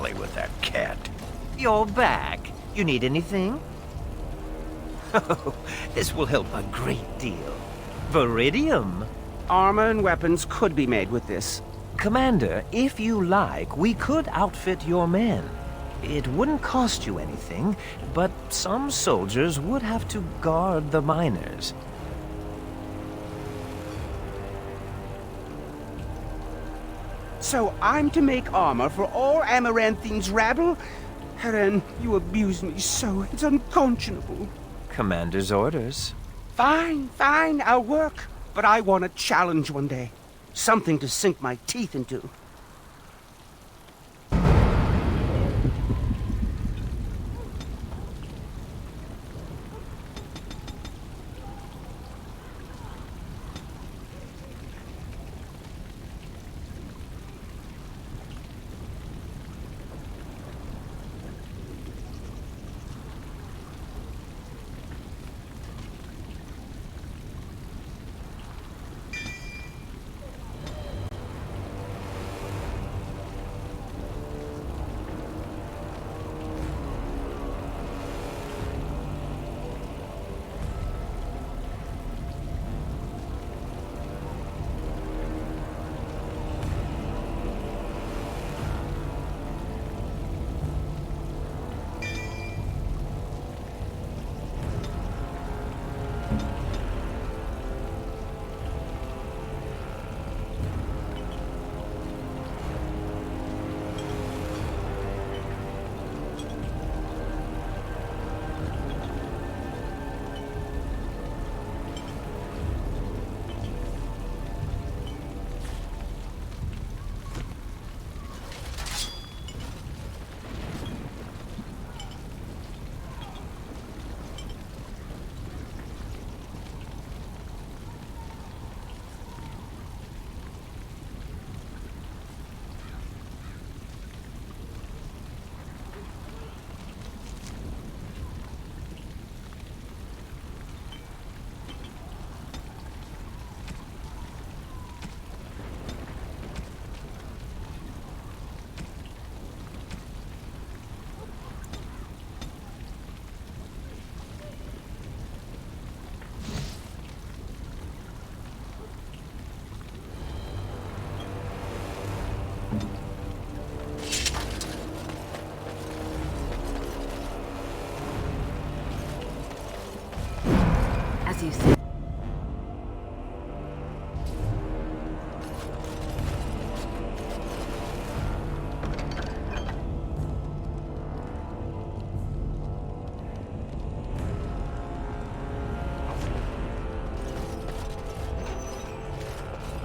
play with that cat. You're back. You need anything? Oh, this will help a great deal. Viridium. Armor and weapons could be made with this. Commander, if you like, we could outfit your men. It wouldn't cost you anything, but some soldiers would have to guard the miners. So I'm to make armor for all Amaranthine's rabble? Heren, you abuse me so. It's unconscionable. Commander's orders. Fine, I'll work. But I want a challenge one day. Something to sink my teeth into. As you said.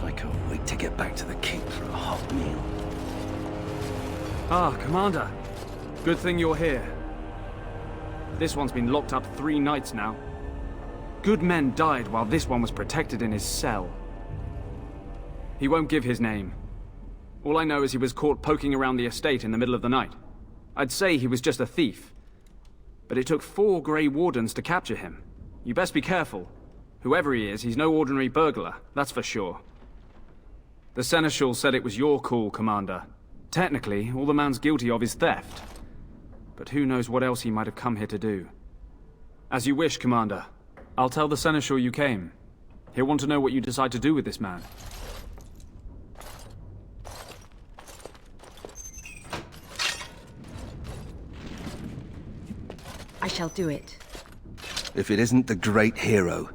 I can't wait to get back to the keep for a hot meal. Ah, Commander. Good thing you're here. This one's been locked up 3 nights now. Good men died while this one was protected in his cell. He won't give his name. All I know is he was caught poking around the estate in the middle of the night. I'd say he was just a thief. But it took 4 Grey Wardens to capture him. You best be careful. Whoever he is, he's no ordinary burglar, that's for sure. The Seneschal said it was your call, Commander. Technically, all the man's guilty of is theft. But who knows what else he might have come here to do. As you wish, Commander. I'll tell the Seneschal you came. He'll want to know what you decide to do with this man. I shall do it. If it isn't the great hero,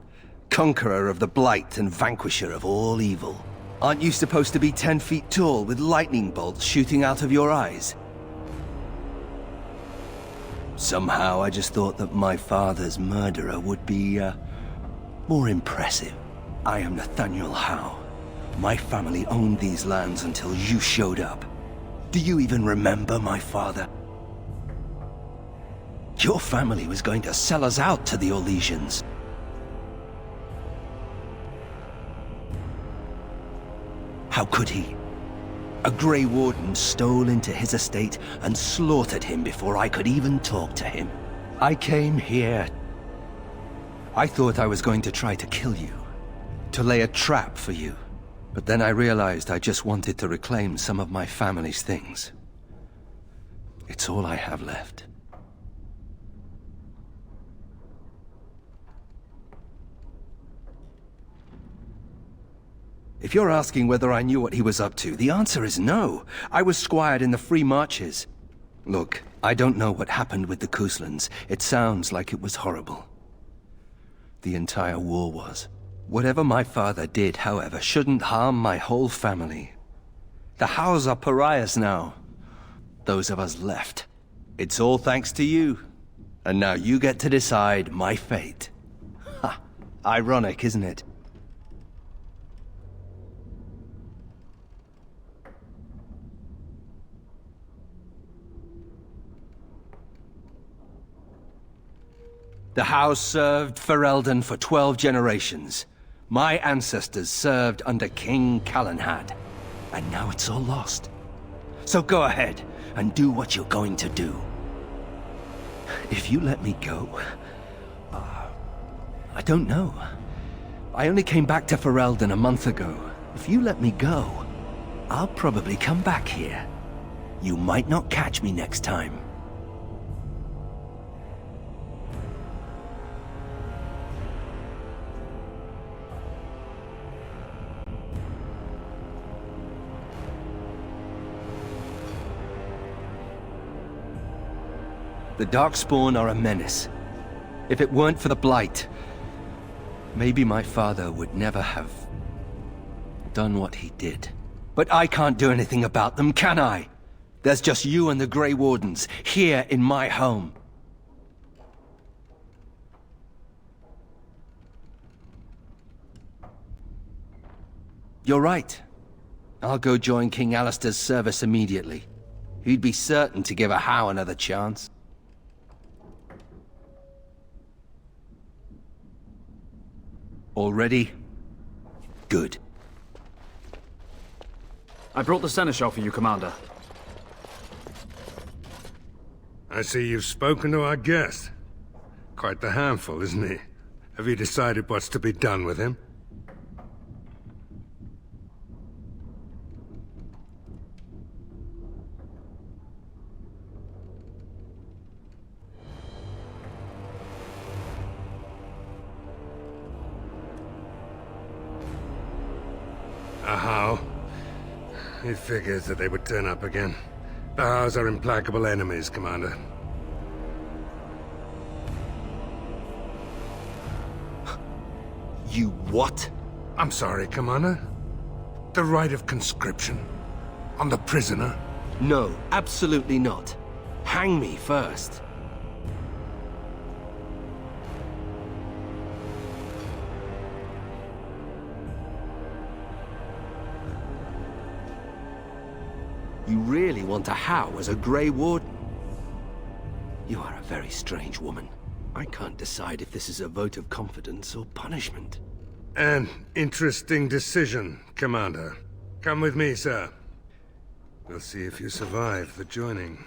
conqueror of the Blight and vanquisher of all evil. Aren't you supposed to be 10 feet tall with lightning bolts shooting out of your eyes? Somehow I just thought that my father's murderer would be, more impressive. I am Nathaniel Howe. My family owned these lands until you showed up. Do you even remember my father? Your family was going to sell us out to the Orlesians. How could he? A Grey Warden stole into his estate and slaughtered him before I could even talk to him. I came here. I thought I was going to try to kill you, to lay a trap for you. But then I realized I just wanted to reclaim some of my family's things. It's all I have left. If you're asking whether I knew what he was up to, the answer is no. I was squired in the Free Marches. Look, I don't know what happened with the Kuslans. It sounds like it was horrible. The entire war was. Whatever my father did, however, shouldn't harm my whole family. The Howes are pariahs now. Those of us left. It's all thanks to you. And now you get to decide my fate. Ha! Ironic, isn't it? The house served Ferelden for 12 generations. My ancestors served under King Calenhad. And now it's all lost. So go ahead and do what you're going to do. If you let me go... I don't know. I only came back to Ferelden a month ago. If you let me go, I'll probably come back here. You might not catch me next time. The Darkspawn are a menace. If it weren't for the Blight, maybe my father would never have done what he did. But I can't do anything about them, can I? There's just you and the Grey Wardens, here in my home. You're right. I'll go join King Alistair's service immediately. He'd be certain to give a Howe another chance. All ready? Good. I brought the Seneschal for you, Commander. I see you've spoken to our guest. Quite the handful, isn't he? Have you decided what's to be done with him? A Howe? It figures that they would turn up again. The Howes are implacable enemies, Commander. You what? I'm sorry, Commander. The right of conscription. On the prisoner. No, absolutely not. Hang me first. You really want a Howe as a Grey Warden? You are a very strange woman. I can't decide if this is a vote of confidence or punishment. An interesting decision, Commander. Come with me, sir. We'll see if you survive the joining.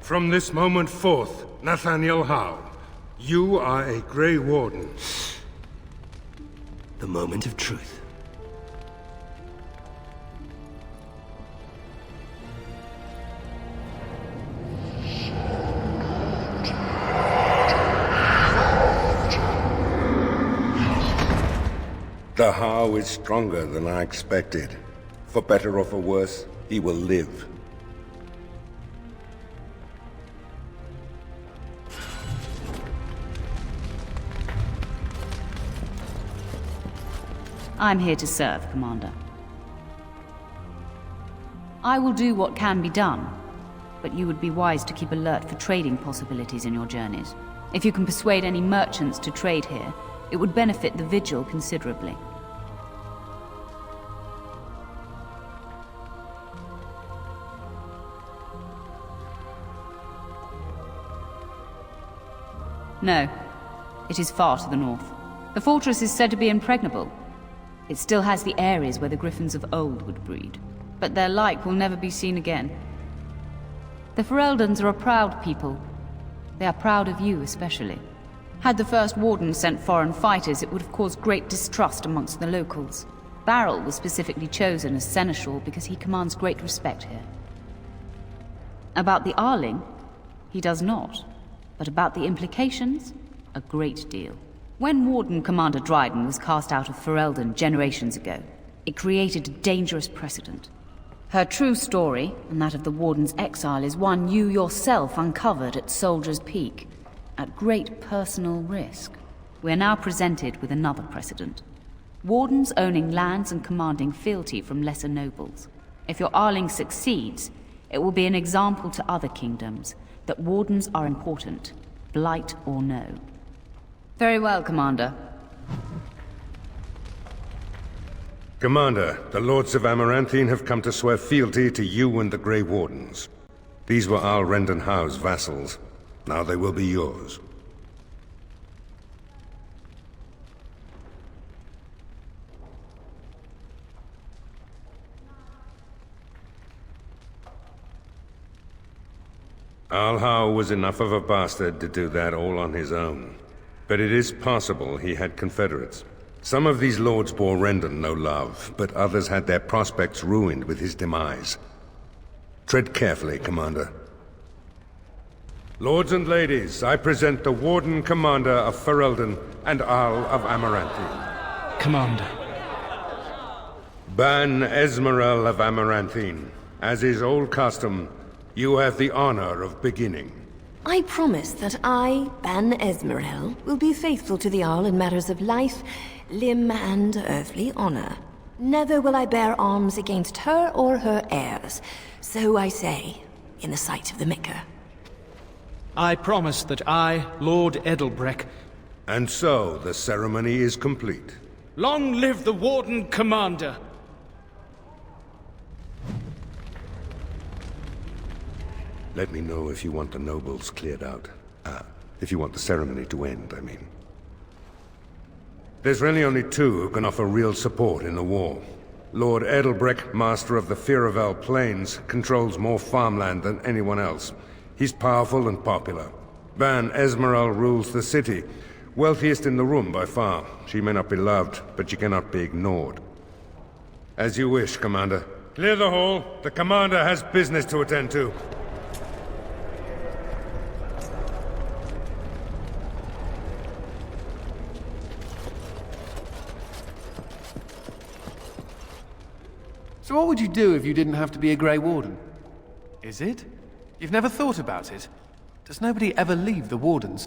From this moment forth, Nathaniel Howe, you are a Grey Warden. The moment of truth. The Howe is stronger than I expected. For better or for worse, he will live. I'm here to serve, Commander. I will do what can be done, but you would be wise to keep alert for trading possibilities in your journeys. If you can persuade any merchants to trade here, it would benefit the Vigil considerably. No, it is far to the north. The fortress is said to be impregnable. It still has the areas where the griffins of old would breed, but their like will never be seen again. The Fereldans are a proud people. They are proud of you especially. Had the first warden sent foreign fighters, it would have caused great distrust amongst the locals. Barrel was specifically chosen as seneschal because he commands great respect here. About the Arling, he does not. But about the implications, a great deal. When Warden Commander Dryden was cast out of Ferelden generations ago, it created a dangerous precedent. Her true story, and that of the Warden's exile, is one you yourself uncovered at Soldier's Peak, at great personal risk. We are now presented with another precedent. Wardens owning lands and commanding fealty from lesser nobles. If your Arling succeeds, it will be an example to other kingdoms that wardens are important, blight or no. Very well, Commander. Commander, the Lords of Amaranthine have come to swear fealty to you and the Grey Wardens. These were Al Rendon Howe's vassals. Now they will be yours. Al Howe was enough of a bastard to do that all on his own. But it is possible he had confederates. Some of these lords bore Rendon no love, but others had their prospects ruined with his demise. Tread carefully, Commander. Lords and ladies, I present the Warden Commander of Ferelden and Al of Amaranthine. Commander. Ban Esmerel of Amaranthine. As is old custom, you have the honor of beginning. I promise that I, Ban Esmerel, will be faithful to the Arl in matters of life, limb, and earthly honor. Never will I bear arms against her or her heirs. So I say, in the sight of the Maker. I promise that I, Lord Edelbreck... And so, the ceremony is complete. Long live the Warden Commander! Let me know if you want the nobles cleared out. If you want the ceremony to end, I mean. There's really only two who can offer real support in the war. Lord Edelbreck, master of the Firavel Plains, controls more farmland than anyone else. He's powerful and popular. Ban Esmerel rules the city. Wealthiest in the room by far. She may not be loved, but she cannot be ignored. As you wish, Commander. Clear the hall. The Commander has business to attend to. So what would you do if you didn't have to be a Grey Warden? Is it? You've never thought about it? Does nobody ever leave the Wardens?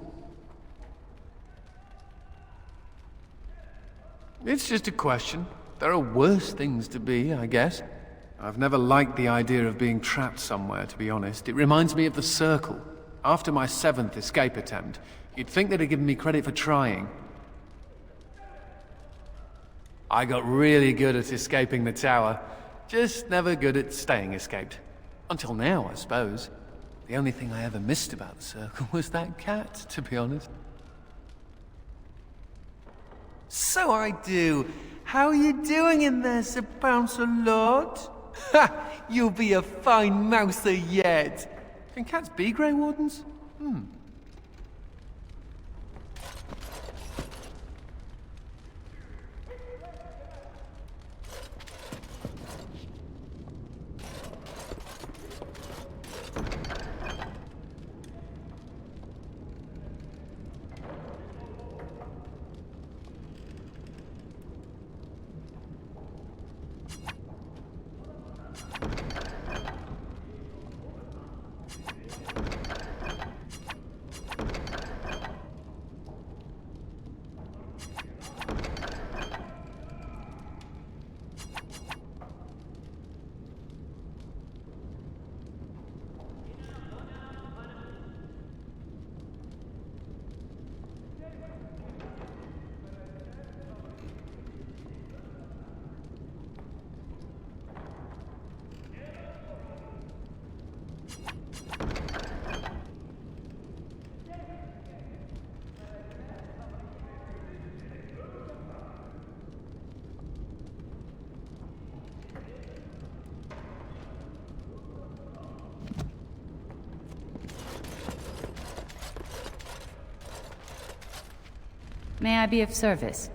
It's just a question. There are worse things to be, I guess. I've never liked the idea of being trapped somewhere, to be honest. It reminds me of the Circle. After my 7th escape attempt, you'd think they'd have given me credit for trying. I got really good at escaping the tower. Just never good at staying escaped. Until now, I suppose. The only thing I ever missed about the Circle was that cat, to be honest. So I do. How are you doing in there, Sir Bouncer Lord? Ha! You'll be a fine mouser yet. Can cats be Grey Wardens? May I be of service?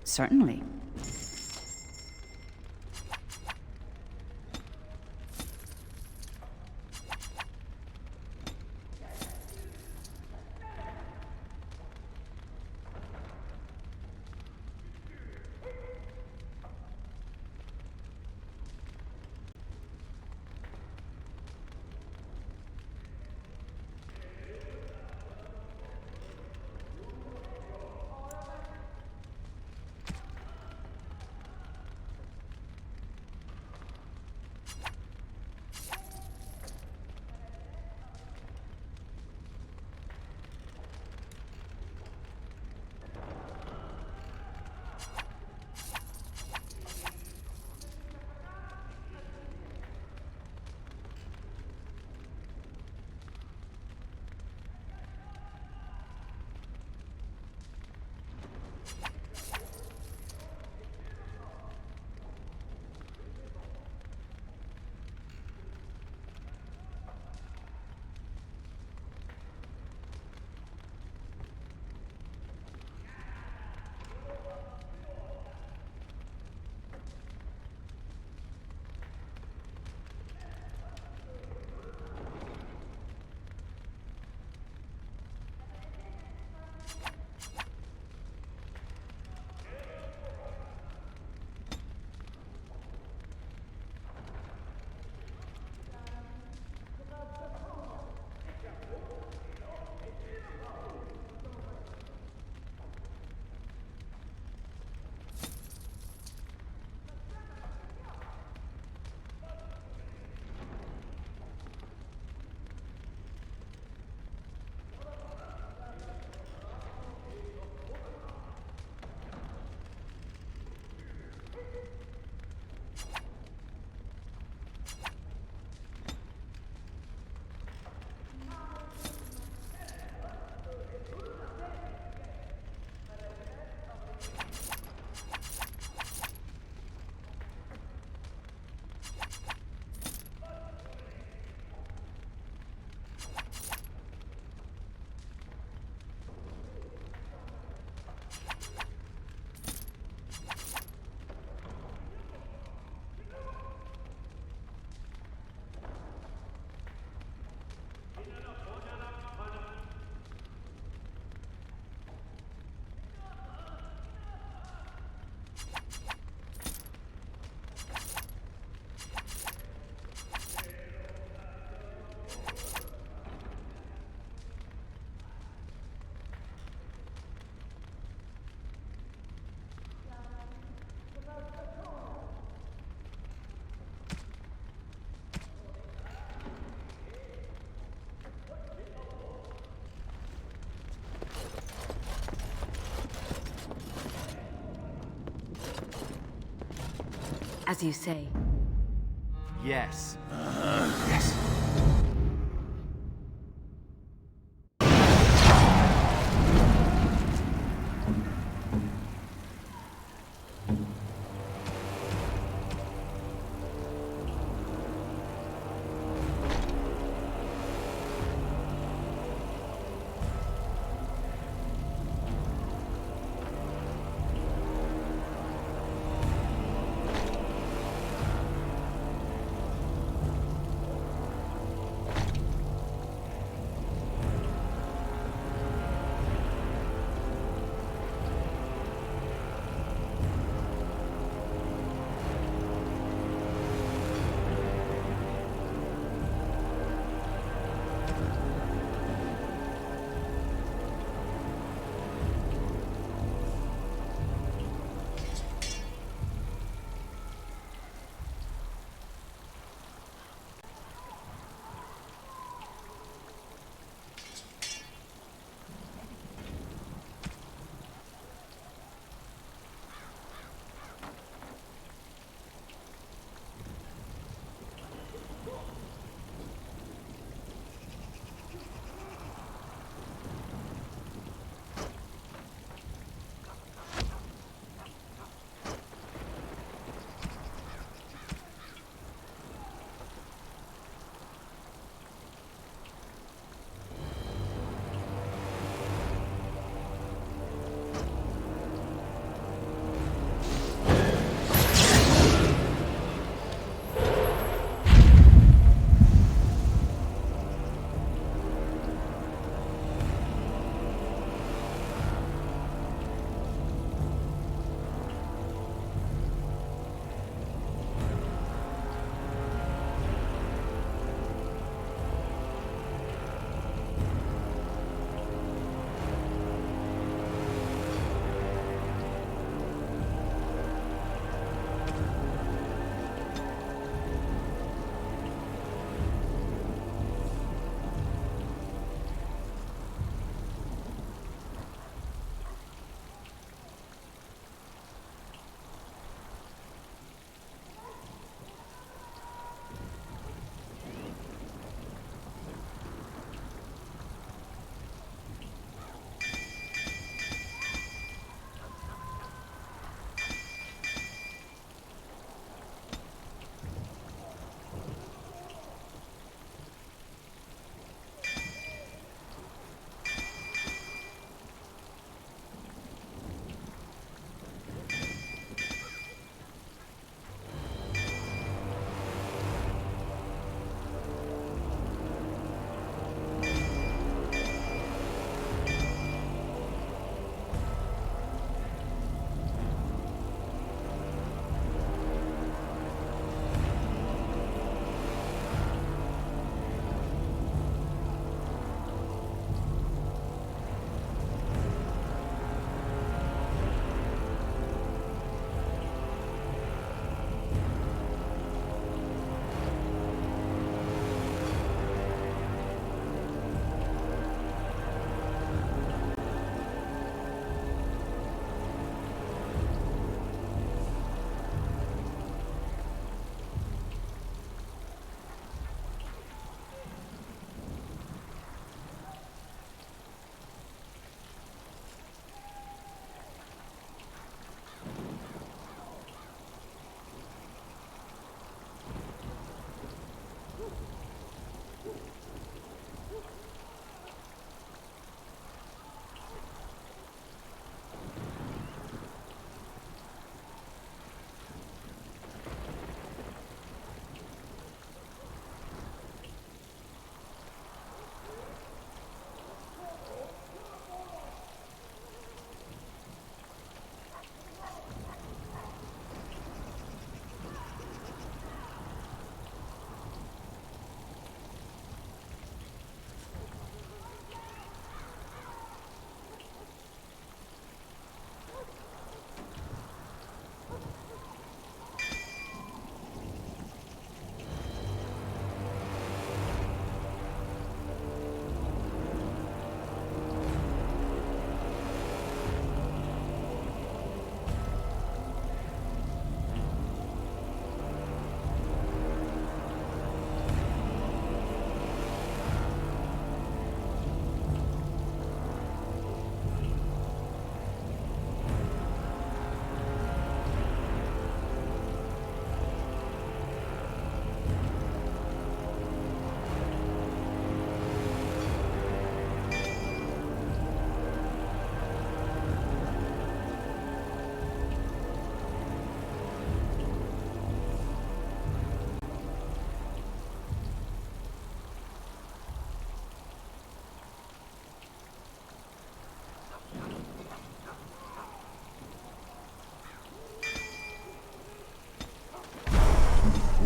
Certainly. As you say. Yes. Yes.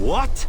What?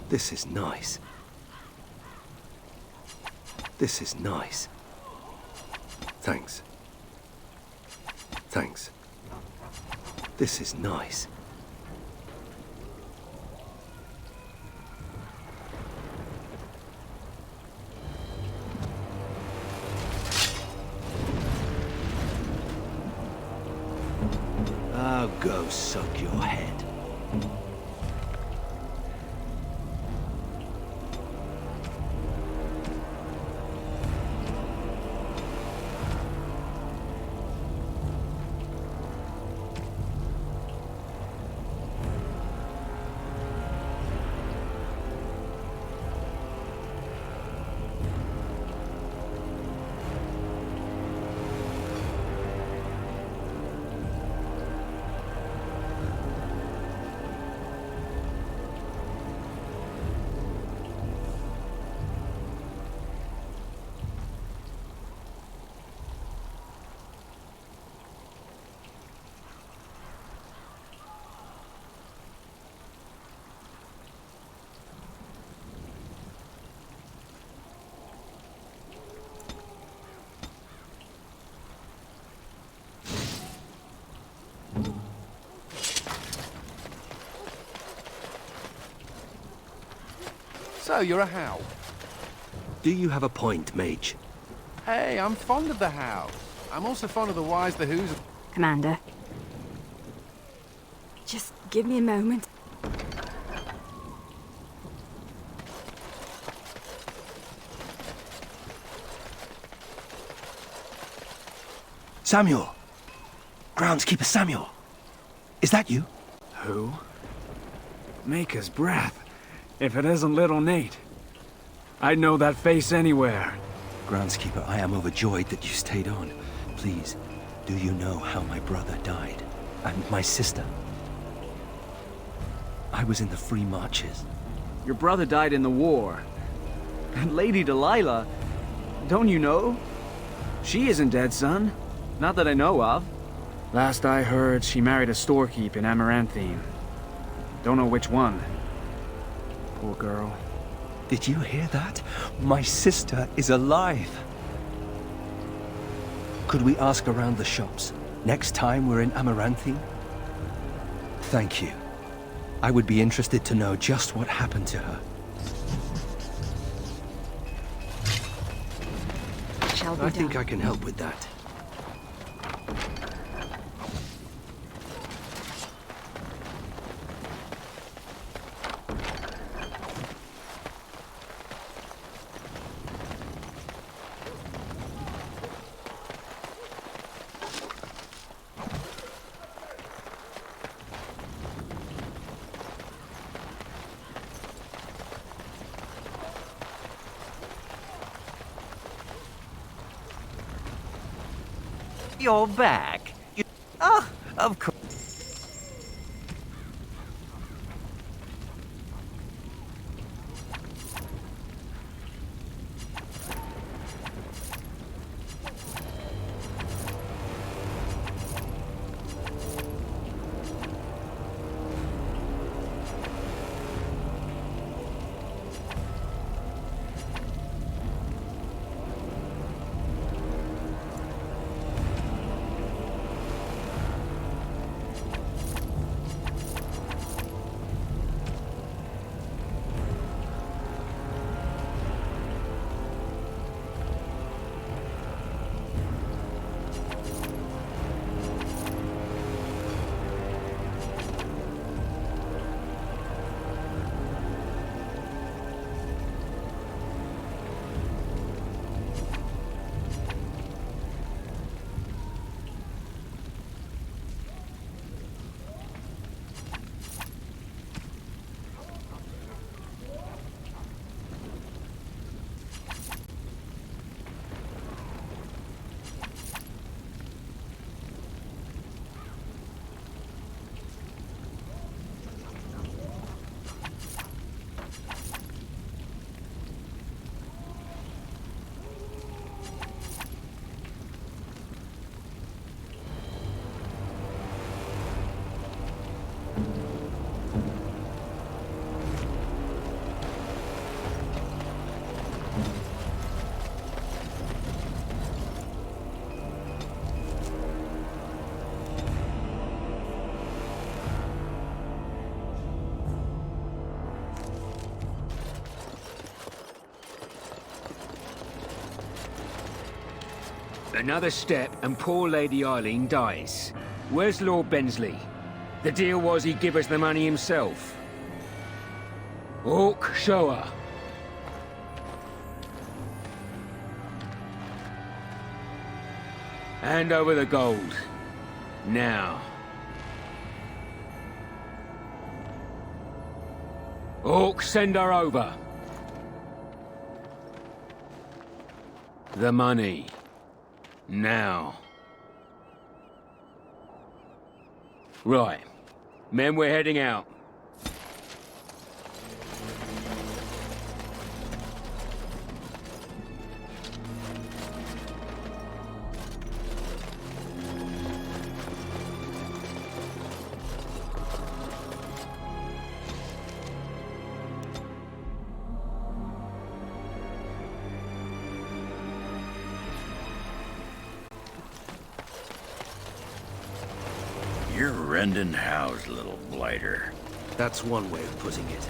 This is nice. This is nice. Thanks. Thanks. This is nice. Oh, go suck your head. So, you're a Howe. Do you have a point, Mage? Hey, I'm fond of the Howe. I'm also fond of the Whys, the Whos. Commander. Just give me a moment. Samuel! Groundskeeper Samuel! Is that you? Who? Maker's breath. If it isn't little Nate. I'd know that face anywhere. Groundskeeper, I am overjoyed that you stayed on. Please, do you know how my brother died? And my sister? I was in the Free Marches. Your brother died in the war. And Lady Delilah, don't you know? She isn't dead, son. Not that I know of. Last I heard, she married a storekeep in Amaranthine. Don't know which one. Poor girl. Did you hear that? My sister is alive! Could we ask around the shops next time we're in Amaranthine? Thank you. I would be interested to know just what happened to her. Shall be I think done. I can help with that. You're back. Ah, of course. Another step and poor Lady Eileen dies. Where's Lord Bensley? The deal was he'd give us the money himself. Hawk, show her. Hand over the gold. Now. Hawk, send her over. The money. Now. Right. Men, we're heading out. You're rending house, little blighter. That's one way of putting it.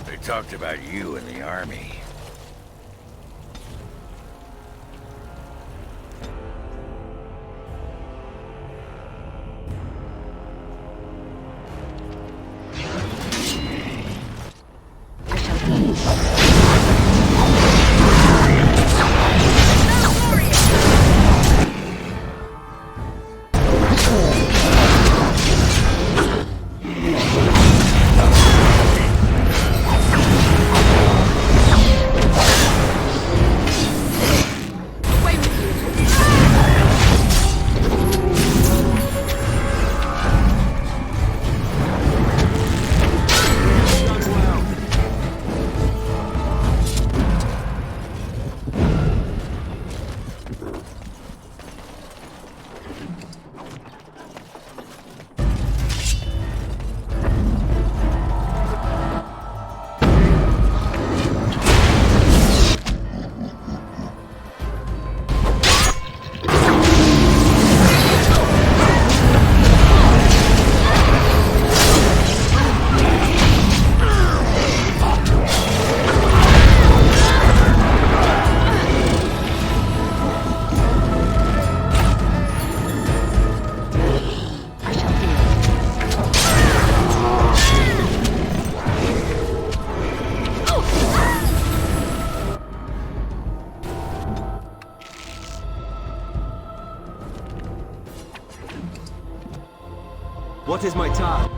They talked about you in the army. What is my task?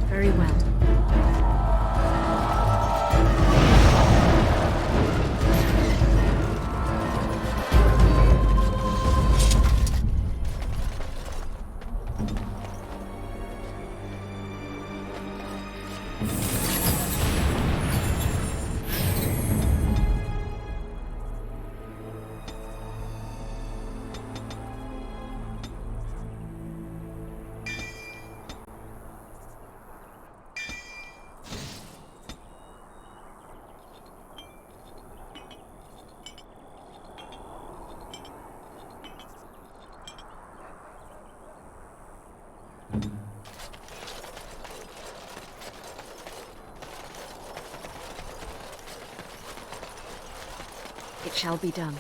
Very well. It shall be done.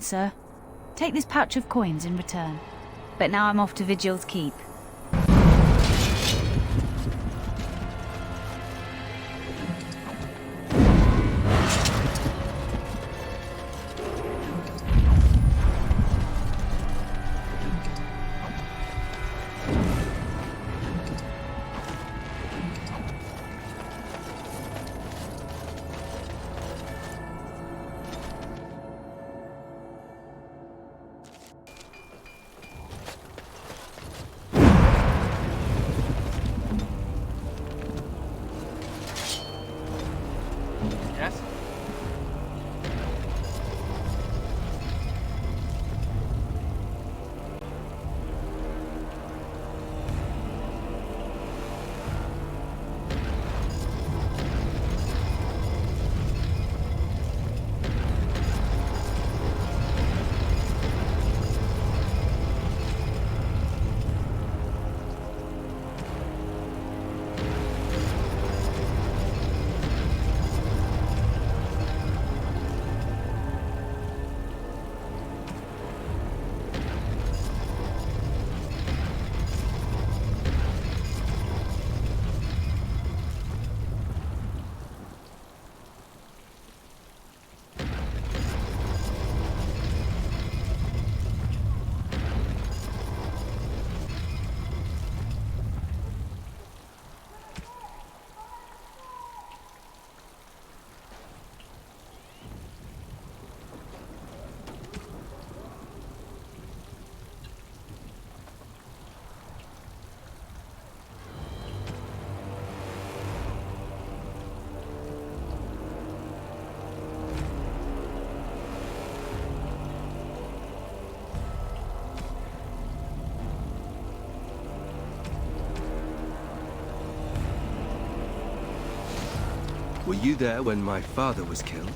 Sir. Take this pouch of coins in return. But now I'm off to Vigil's Keep. Yes? Were you there when my father was killed?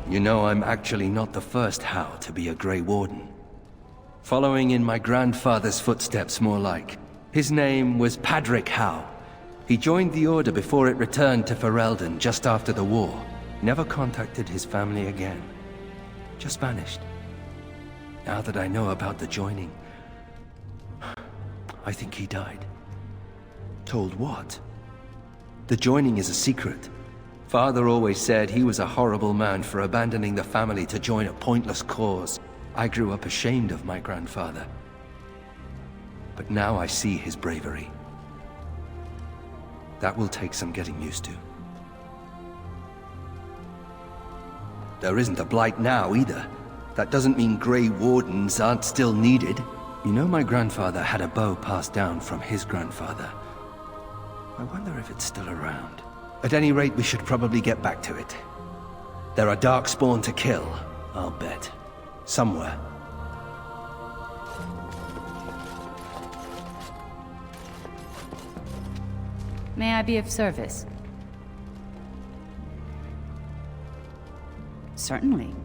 You know, I'm actually not the first Howe to be a Grey Warden. Following in my grandfather's footsteps, more like. His name was Padric Howe. He joined the Order before it returned to Ferelden just after the war. Never contacted his family again. Just vanished. Now that I know about the joining, I think he died. Told what? The joining is a secret. Father always said he was a horrible man for abandoning the family to join a pointless cause. I grew up ashamed of my grandfather. But now I see his bravery. That will take some getting used to. There isn't a Blight now, either. That doesn't mean Grey Wardens aren't still needed. You know, my grandfather had a bow passed down from his grandfather. I wonder if it's still around. At any rate, we should probably get back to it. There are Darkspawn to kill, I'll bet. Somewhere. May I be of service? Certainly.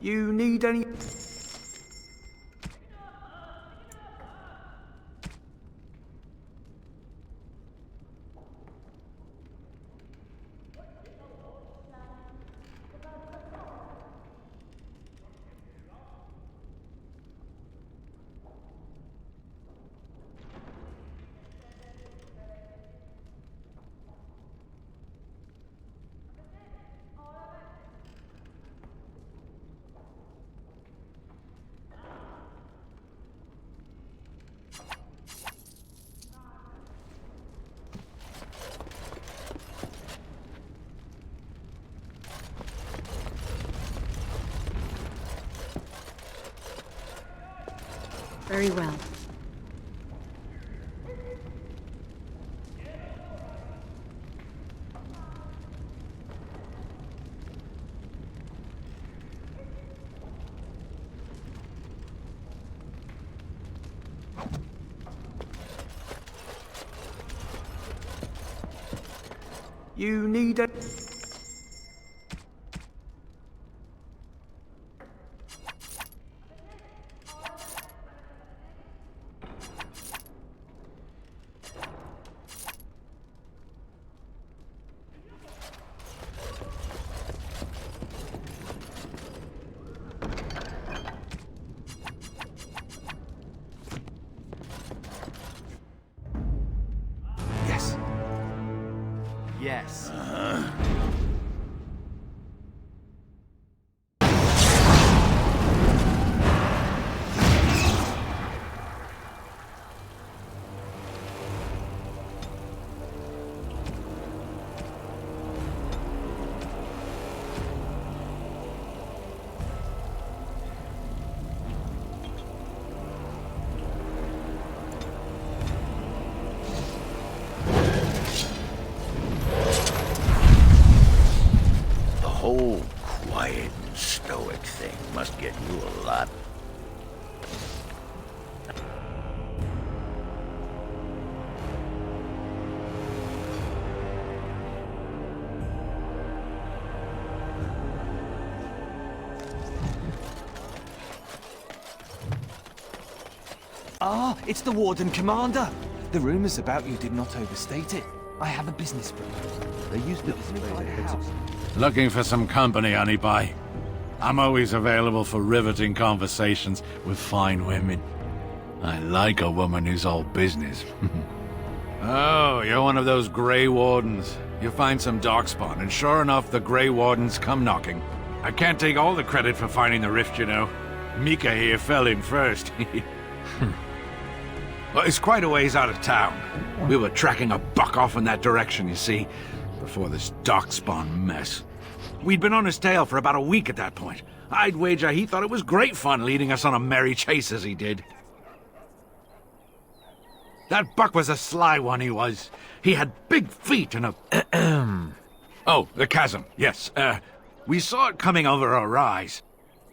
You need any... Very well. You need a... Yes. Yes. The whole quiet and stoic thing must get you a lot. Ah, it's the Warden Commander. The rumors about you did not overstate it. I have a business brief. They used to display their heads of... Looking for some company, Honeypie? I'm always available for riveting conversations with fine women. I like a woman who's all business. Oh, you're one of those Grey Wardens. You find some darkspawn, and sure enough, the Grey Wardens come knocking. I can't take all the credit for finding the rift, you know. Mika here fell in first. Well, it's quite a ways out of town. We were tracking a buck off in that direction, you see, before this darkspawn mess. We'd been on his tail for about a week at that point. I'd wager he thought it was great fun leading us on a merry chase as he did. That buck was a sly one, he was. He had big feet and a... Oh, the chasm, yes. We saw it coming over a rise.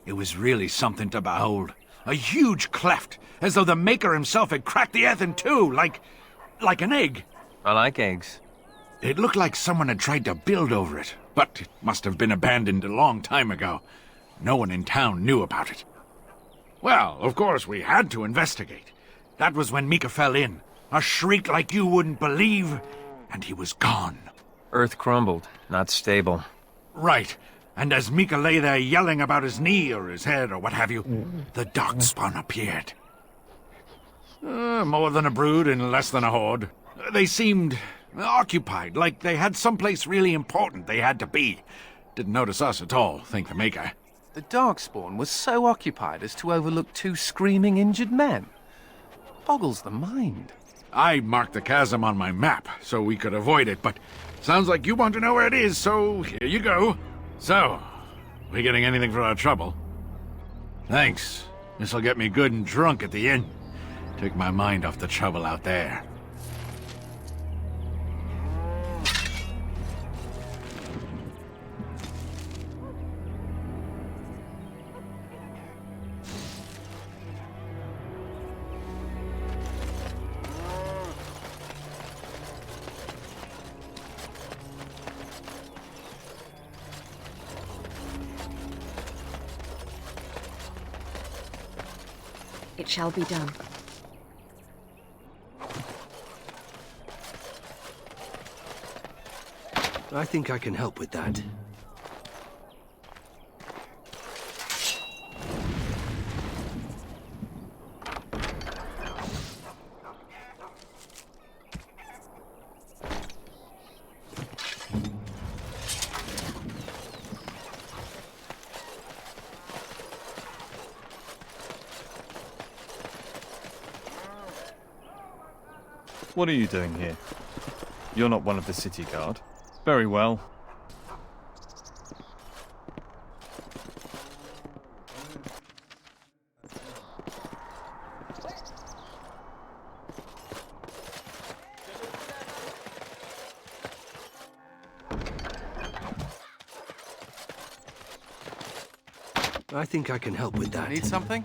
It was really something to behold. A huge cleft, as though the Maker himself had cracked the earth in two, like an egg. I like eggs. It looked like someone had tried to build over it, but it must have been abandoned a long time ago. No one in town knew about it. Well, of course, we had to investigate. That was when Mika fell in. A shriek like you wouldn't believe, and he was gone. Earth crumbled, not stable. Right. And as Mika lay there yelling about his knee or his head or what have you, the darkspawn appeared. More than a brood and less than a horde. They seemed occupied, like they had someplace really important they had to be. Didn't notice us at all, thank the Maker. The Darkspawn was so occupied as to overlook two screaming injured men. Boggles the mind. I marked the chasm on my map so we could avoid it, but sounds like you want to know where it is, so here you go. So, we getting anything for our trouble? Thanks. This'll get me good and drunk at the inn. Take my mind off the trouble out there. It shall be done. I think I can help with that. What are you doing here? You're not one of the city guard. Very well. I think I can help with that. Need something?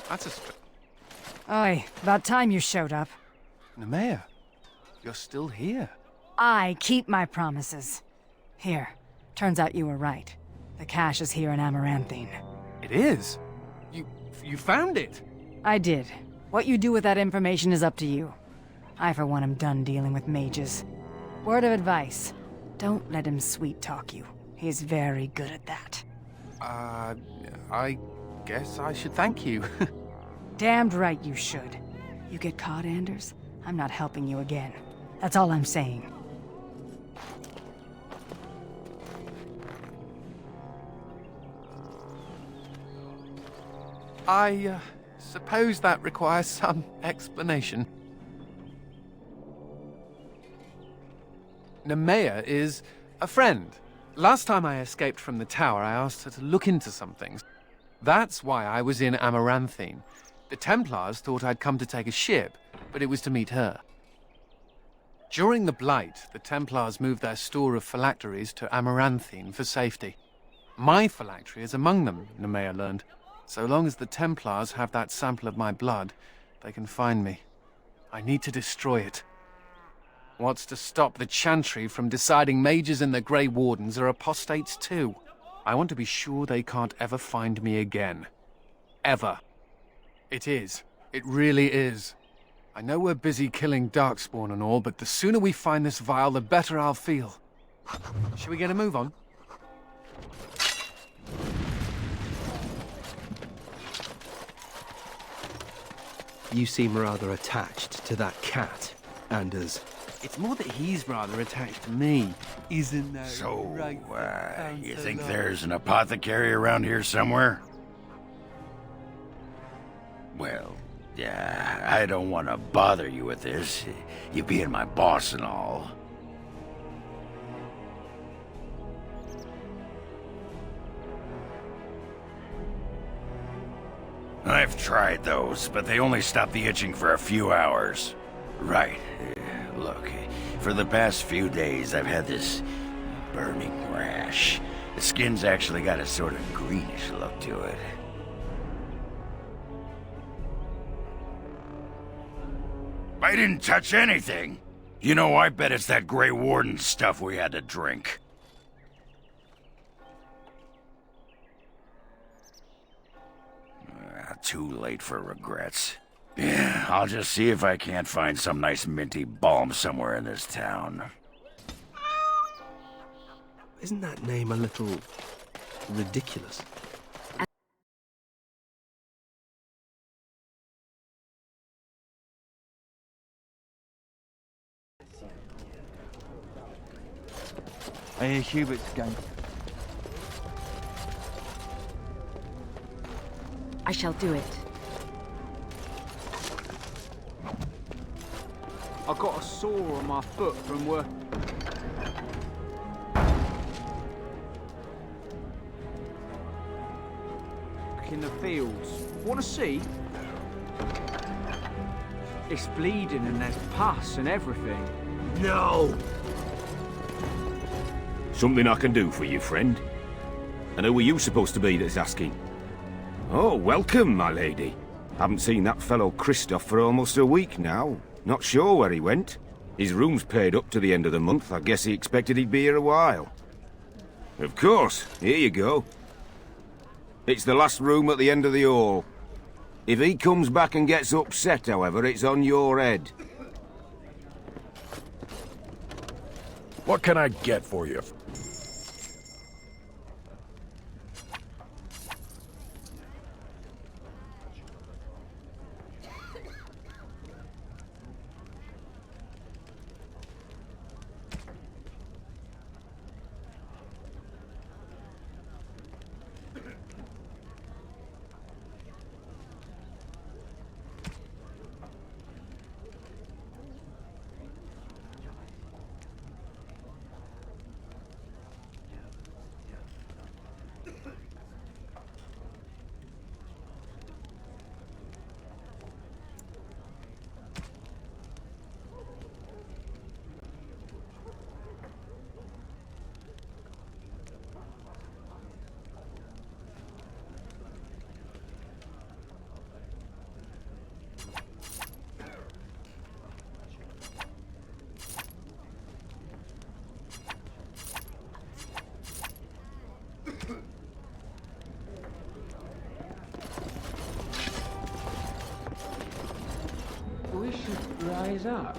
That's a... Oi, about time you showed up. Nemea, you're still here. I keep my promises. Here, turns out you were right. The cache is here in Amaranthine. It is? You found it? I did. What you do with that information is up to you. I, for one, am done dealing with mages. Word of advice. Don't let him sweet-talk you. He's very good at that. I guess I should thank you. Damned right you should. You get caught, Anders, I'm not helping you again. That's all I'm saying. I suppose that requires some explanation. Nemea is a friend. Last time I escaped from the tower, I asked her to look into some things. That's why I was in Amaranthine. The Templars thought I'd come to take a ship, but it was to meet her. During the Blight, the Templars moved their store of phylacteries to Amaranthine for safety. My phylactery is among them, Nemea learned. So long as the Templars have that sample of my blood, they can find me. I need to destroy it. What's to stop the Chantry from deciding mages and the Grey Wardens are apostates too? I want to be sure they can't ever find me again. Ever. It is. It really is. I know we're busy killing Darkspawn and all, but the sooner we find this vial, the better I'll feel. Shall we get a move on? You seem rather attached to that cat, Anders. It's more that he's rather attached to me. Isn't that So, right? you think there's an apothecary around here somewhere? Well, yeah, I don't want to bother you with this, you being my boss and all. I've tried those, but they only stop the itching for a few hours. Right. Look, for the past few days I've had this burning rash. The skin's actually got a sort of greenish look to it. I didn't touch anything. You know, I bet it's that Grey Warden stuff we had to drink. Too late for regrets. Yeah, I'll just see if I can't find some nice minty balm somewhere in this town. Isn't that name a little ridiculous? I hear Hubert's going. I shall do it. I got a sore on my foot from work. In the fields. Want to see? It's bleeding and there's pus and everything. No! Something I can do for you, friend? And who are you supposed to be that's asking? Oh, welcome, my lady. Haven't seen that fellow Christoph for almost a week now. Not sure where he went. His room's paid up to the end of the month. I guess he expected he'd be here a while. Of course. Here you go. It's the last room at the end of the hall. If he comes back and gets upset, however, it's on your head. What can I get for you? wish you'd rise up.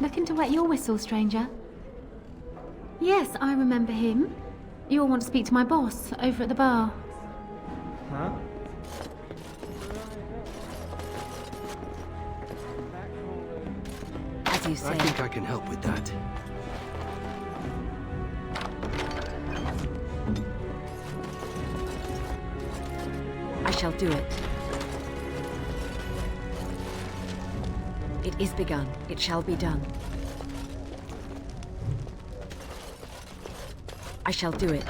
Looking to wet your whistle, stranger? Yes, I remember him. You'll want to speak to my boss over at the bar. Huh? As you say. I think I can help with that. I shall do it. It is begun. It shall be done. I shall do it.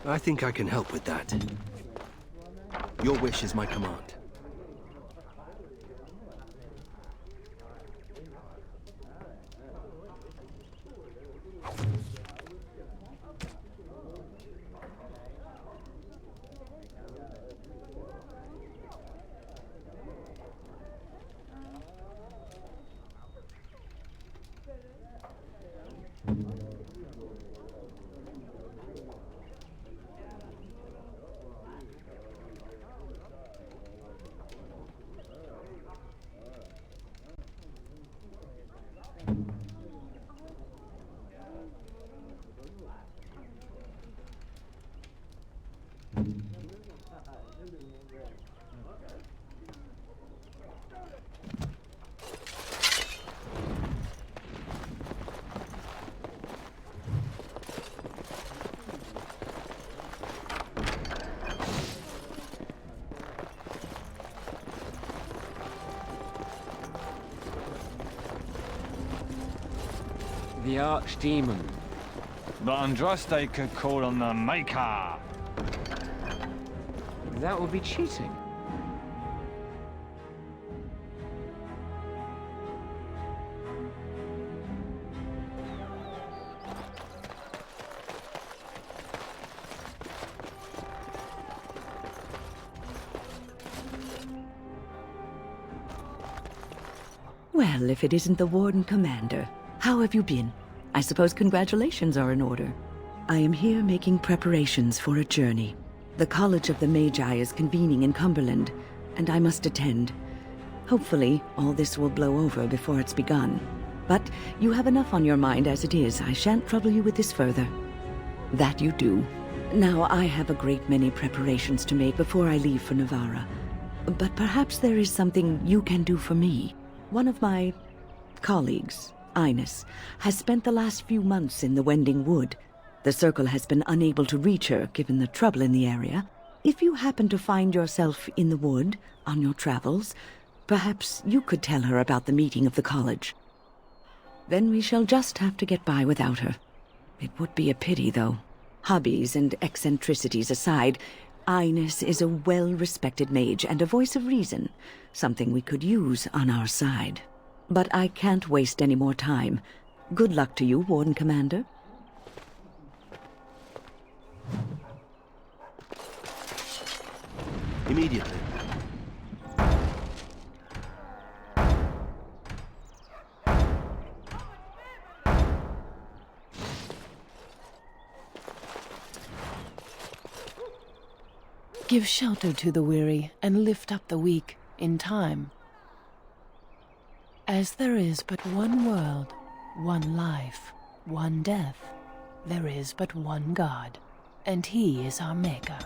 I think I can help with that. Your wish is my command. The Archdemon. But Andraste could call on the Maker. That would be cheating. Well, if it isn't the Warden Commander. How have you been? I suppose congratulations are in order. I am here making preparations for a journey. The College of the Magi is convening in Cumberland, and I must attend. Hopefully, all this will blow over before it's begun. But you have enough on your mind as it is. I shan't trouble you with this further. That you do. Now, I have a great many preparations to make before I leave for Navarra. But perhaps there is something you can do for me. One of my colleagues, Ines, has spent the last few months in the Wending Wood. The Circle has been unable to reach her, given the trouble in the area. If you happen to find yourself in the wood on your travels, perhaps you could tell her about the meeting of the college. Then we shall just have to get by without her. It would be a pity, though. Hobbies and eccentricities aside, Ines is a well-respected mage and a voice of reason, something we could use on our side. But I can't waste any more time. Good luck to you, Warden Commander. Immediately. Give shelter to the weary and lift up the weak in time. As there is but one world, one life, one death, there is but one God, and He is our Maker.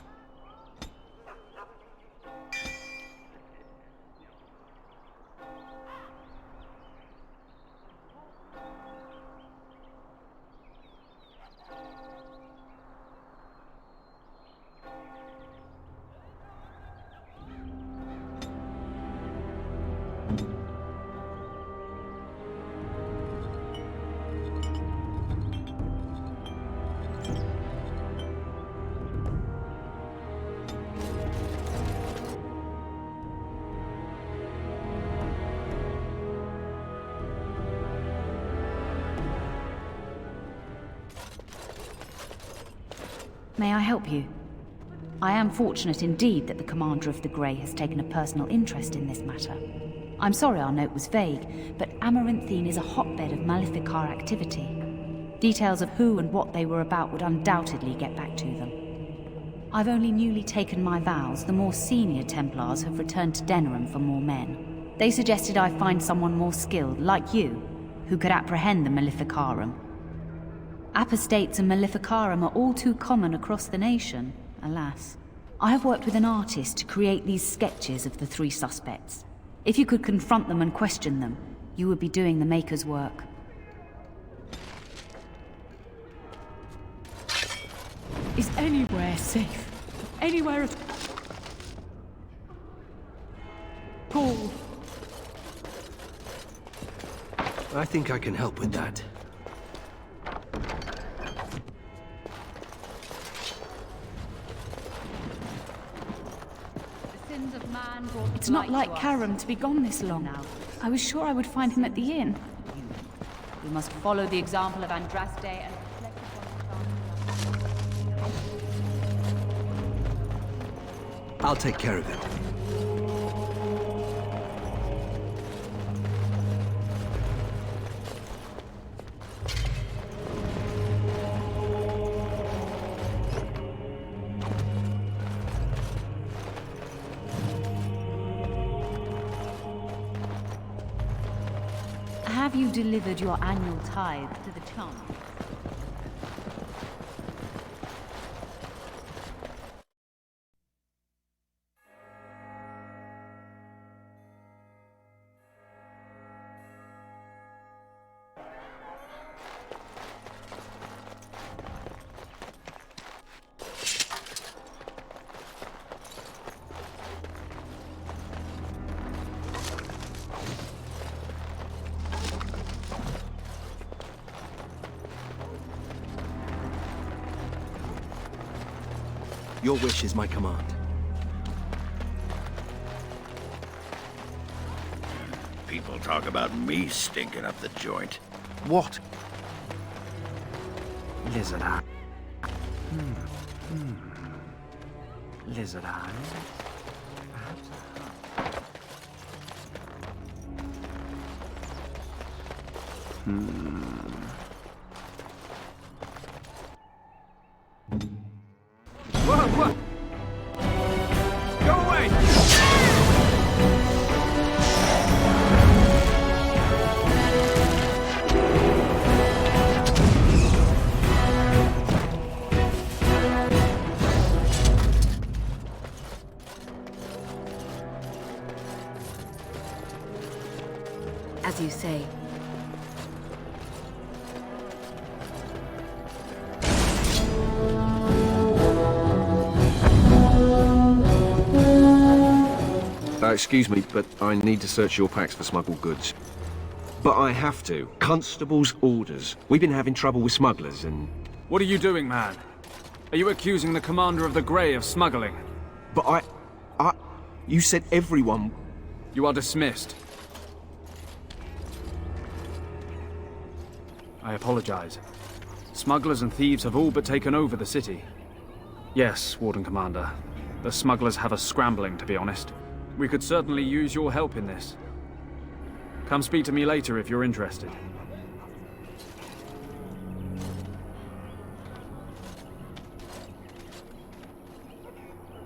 May I help you? I am fortunate indeed that the Commander of the Grey has taken a personal interest in this matter. I'm sorry our note was vague, but Amaranthine is a hotbed of Maleficar activity. Details of who and what they were about would undoubtedly get back to them. I've only newly taken my vows. The more senior Templars have returned to Denerim for more men. They suggested I find someone more skilled, like you, who could apprehend the Maleficarum. Apostates and Maleficarum are all too common across the nation, alas. I have worked with an artist to create these sketches of the three suspects. If you could confront them and question them, you would be doing the Maker's work. Is anywhere safe? Anywhere at... Paul. I think I can help with that. It's not like Karam to be gone this long now. I was sure I would find him at the inn. We must follow the example of Andraste and reflect upon the I'll take care of it. Have you delivered your annual tithe to the chum? Your wish is my command. People talk about me stinking up the joint. What? Lizard eye. Lizard eye. Whoa! Go away! As you say. Excuse me, but I need to search your packs for smuggled goods. But I have to. Constable's orders. We've been having trouble with smugglers and... What are you doing, man? Are you accusing the commander of the Grey of smuggling? But You said everyone... You are dismissed. I apologize. Smugglers and thieves have all but taken over the city. Yes, Warden Commander. The smugglers have us scrambling, to be honest. We could certainly use your help in this. Come speak to me later if you're interested.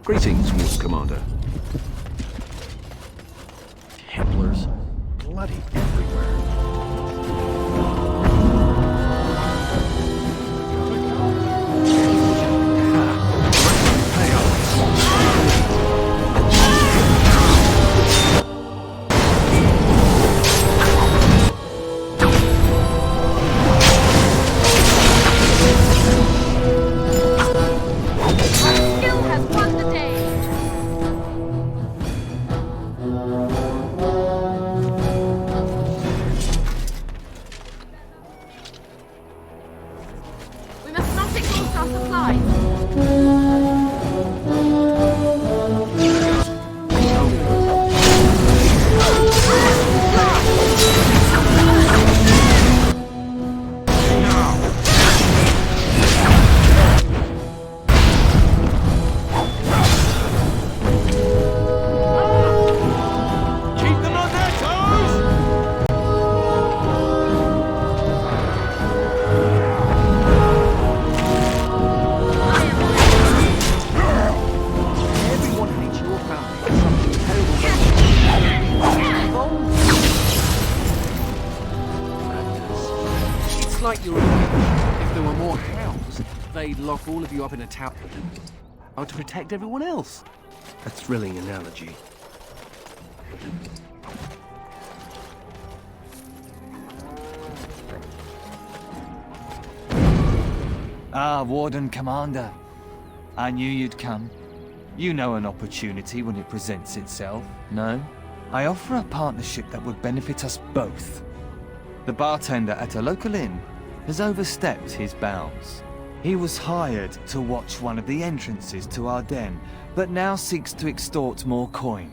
Greetings, Warden Commander. Templars? Bloody everywhere. like you're... If there were more hounds, they'd lock all of you up in a tower to protect everyone else. A thrilling analogy. Ah, Warden Commander. I knew you'd come. You know an opportunity when it presents itself, no? I offer a partnership that would benefit us both. The bartender at a local inn has overstepped his bounds. He was hired to watch one of the entrances to our den, but now seeks to extort more coin.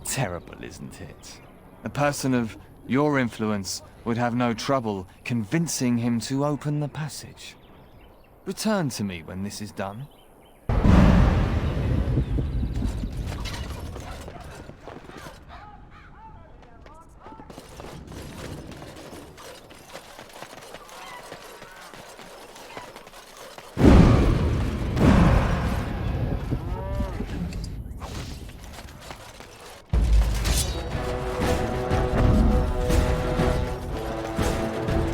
Terrible, isn't it? A person of your influence would have no trouble convincing him to open the passage. Return to me when this is done.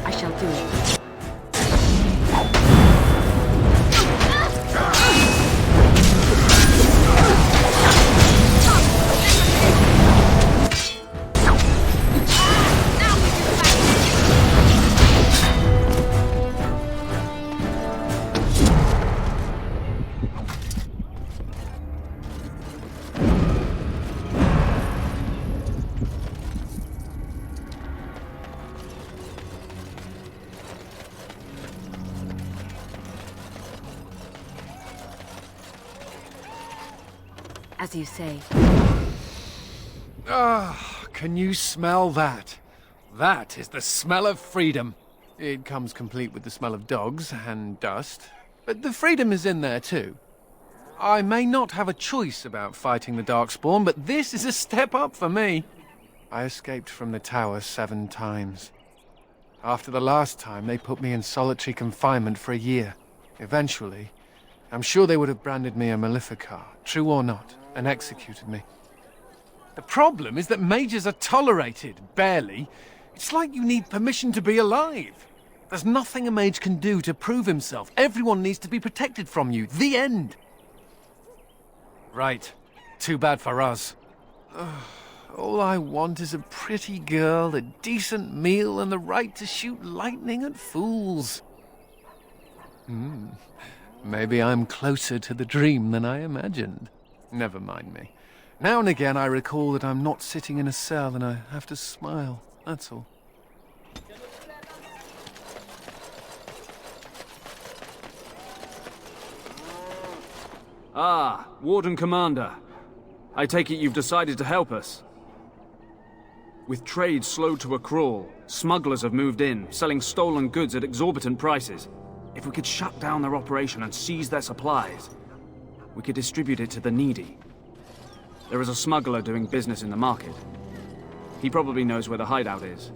I shall do it. As you say. Ah, can you smell that? That is the smell of freedom. It comes complete with the smell of dogs and dust, but the freedom is in there too. I may not have a choice about fighting the Darkspawn, but this is a step up for me. I escaped from the tower 7 times. After the last time, they put me in solitary confinement for a year. Eventually, I'm sure they would have branded me a Maleficar, true or not, and executed me. The problem is that mages are tolerated, barely. It's like you need permission to be alive. There's nothing a mage can do to prove himself. Everyone needs to be protected from you. The end. Right. Too bad for us. All I want is a pretty girl, a decent meal, and the right to shoot lightning at fools. Maybe I'm closer to the dream than I imagined. Never mind me. Now and again I recall that I'm not sitting in a cell and I have to smile, that's all. Ah, Warden Commander. I take it you've decided to help us. With trade slowed to a crawl, smugglers have moved in, selling stolen goods at exorbitant prices. If we could shut down their operation and seize their supplies, we could distribute it to the needy. There is a smuggler doing business in the market. He probably knows where the hideout is.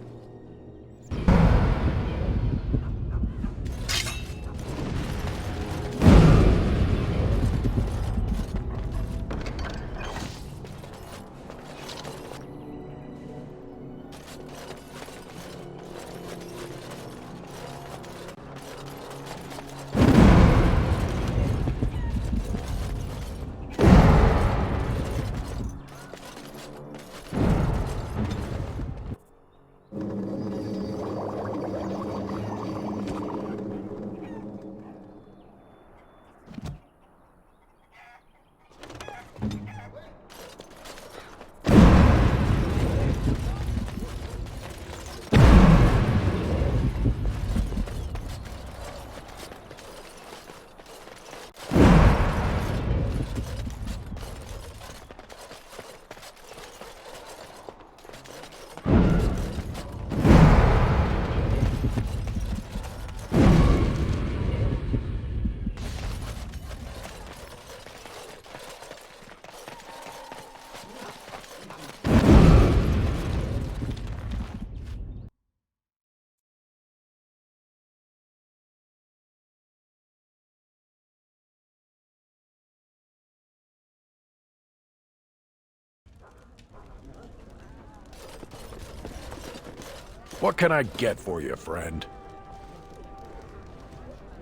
What can I get for you, friend?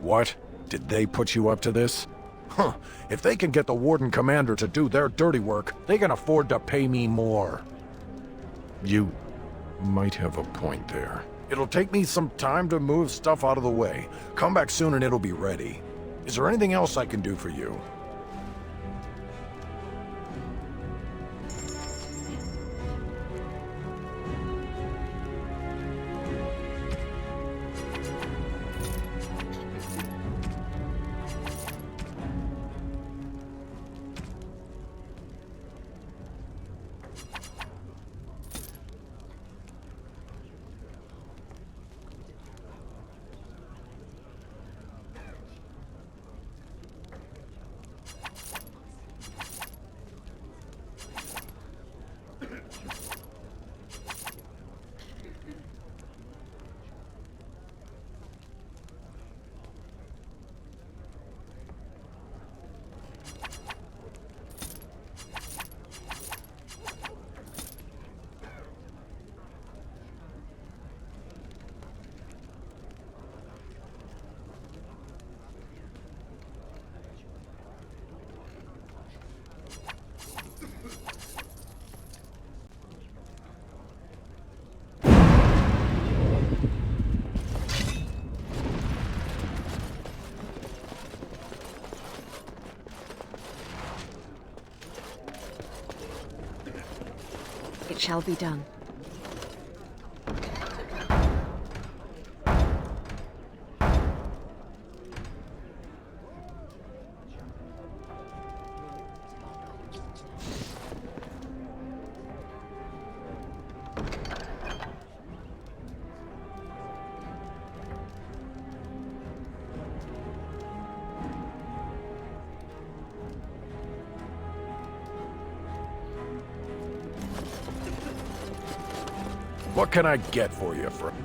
What? Did they put you up to this? Huh. If they can get the Warden Commander to do their dirty work, they can afford to pay me more. You might have a point there. It'll take me some time to move stuff out of the way. Come back soon and it'll be ready. Is there anything else I can do for you? It shall be done. What can I get for you, friend?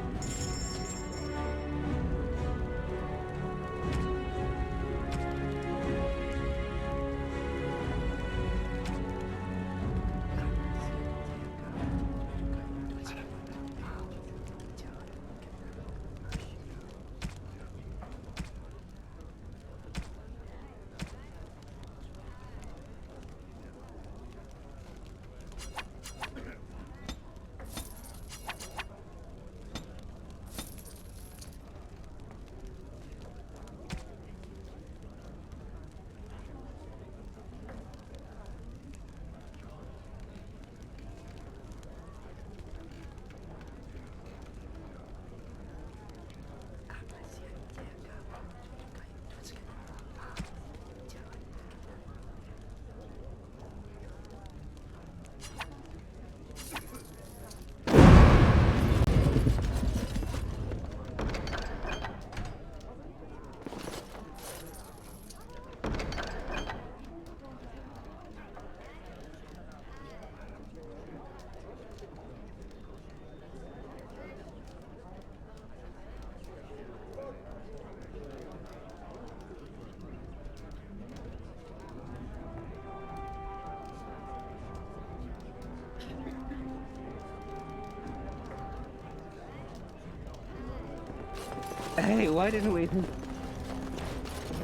Hey, why didn't we...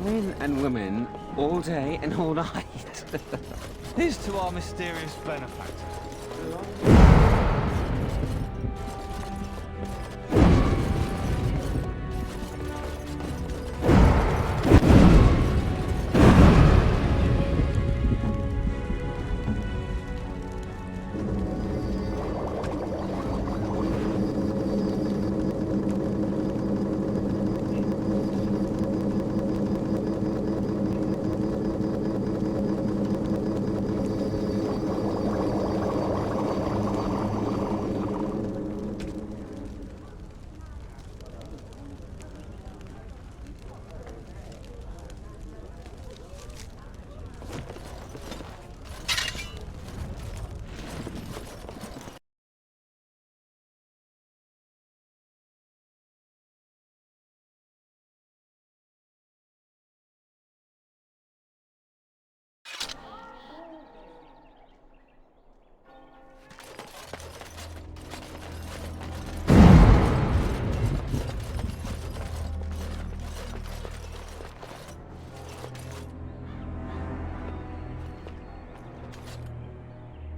Men and women, all day and all night. Here's to our mysterious benefactor.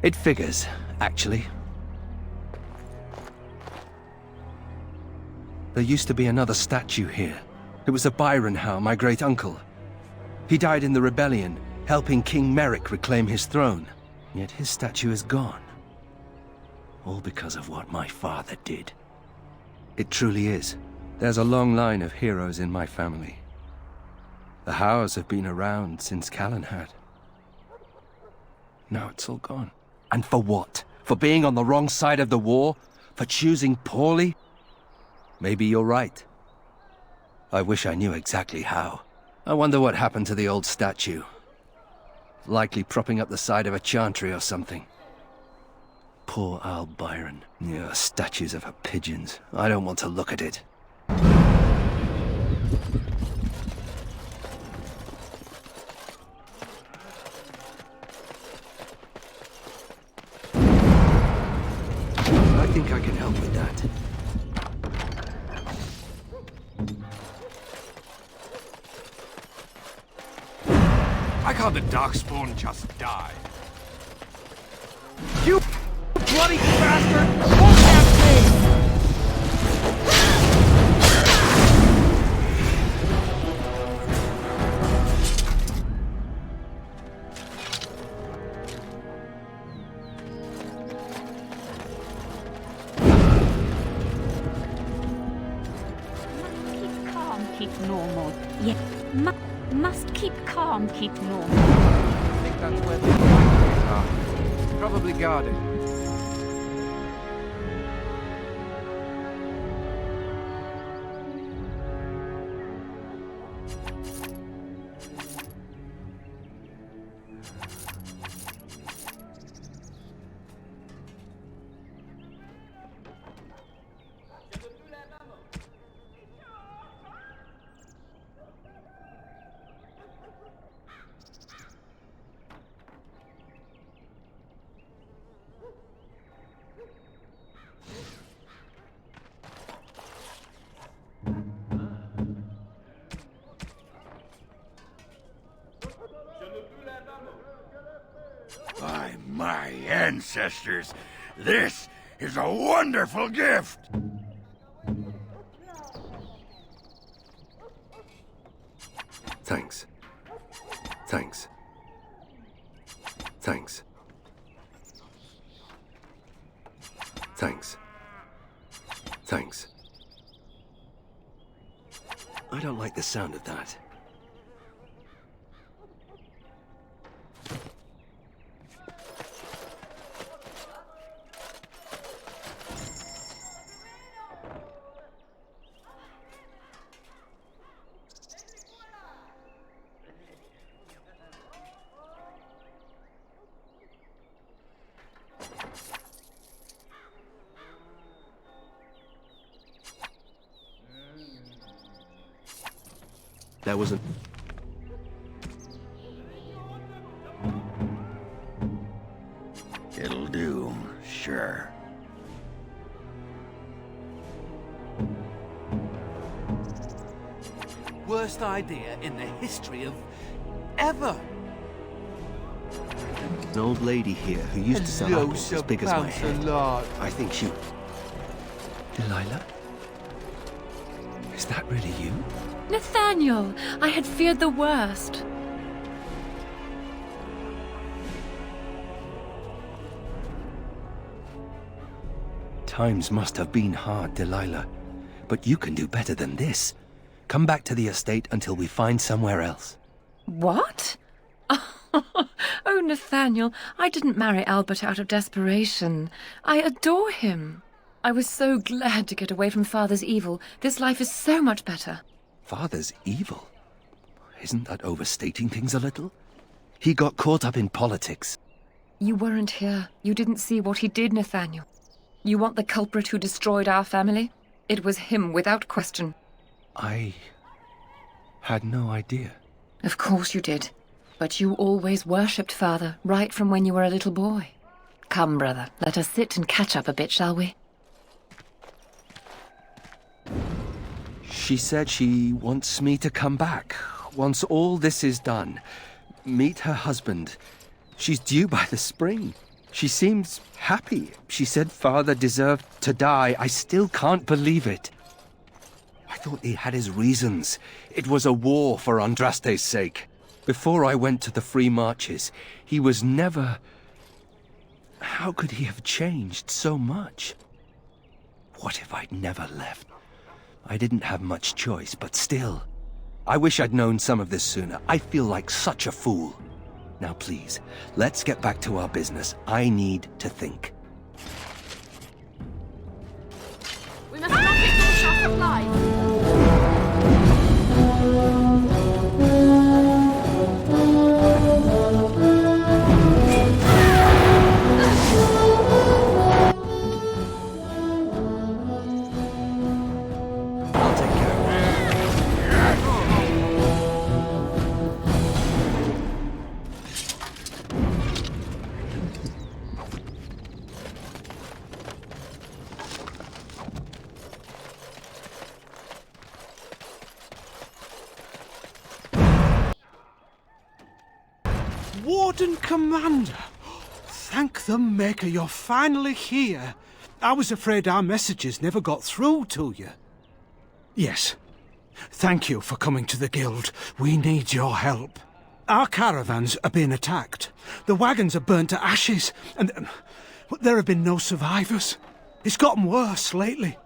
It figures, actually. There used to be another statue here. It was of Byron Howe, my great-uncle. He died in the rebellion, helping King Merrick reclaim his throne. Yet his statue is gone. All because of what my father did. It truly is. There's a long line of heroes in my family. The Howes have been around since Callan had. Now it's all gone. And for what? For being on the wrong side of the war? For choosing poorly? Maybe you're right. I wish I knew exactly how. I wonder what happened to the old statue. Likely propping up the side of a chantry or something. Poor Al Byron. Yeah, statues of her pigeons. I don't want to look at it. I think I can help with that. I can't the Darkspawn just die? You bloody bastard! Look at me! Keep calm, keep normal. Yeah, must keep calm, keep normal. I think that's where the fighters are. Probably guarded. By my ancestors, this is a wonderful gift! Thanks. Thanks. Thanks. Thanks. Thanks. I don't like the sound of that. There was a... It'll do, sure. Worst idea in the history of... ever! An old lady here who used to sell apples as big as my head. I think she... Delilah? Is that really you? Nathaniel, I had feared the worst. Times must have been hard, Delilah. But you can do better than this. Come back to the estate until we find somewhere else. What? Oh, Nathaniel, I didn't marry Albert out of desperation. I adore him. I was so glad to get away from Father's evil. This life is so much better. Father's evil? Isn't that overstating things a little? He got caught up in politics. You weren't here. You didn't see what he did, Nathaniel. You want the culprit who destroyed our family? It was him, without question. I had no idea. Of course you did. But you always worshipped Father, right from when you were a little boy. Come, brother, let us sit and catch up a bit, shall we? She said she wants me to come back, once all this is done. Meet her husband. She's due by the spring. She seems happy. She said father deserved to die. I still can't believe it. I thought he had his reasons. It was a war for Andraste's sake. Before I went to the Free Marches, he was never... How could he have changed so much? What if I'd never left? I didn't have much choice, but still. I wish I'd known some of this sooner. I feel like such a fool. Now please, let's get back to our business. I need to think. We must not exhaust our supplies. Warden Commander! Thank the Maker you're finally here. I was afraid our messages never got through to you. Yes. Thank you for coming to the Guild. We need your help. Our caravans are being attacked. The wagons are burnt to ashes, and there have been no survivors. It's gotten worse lately.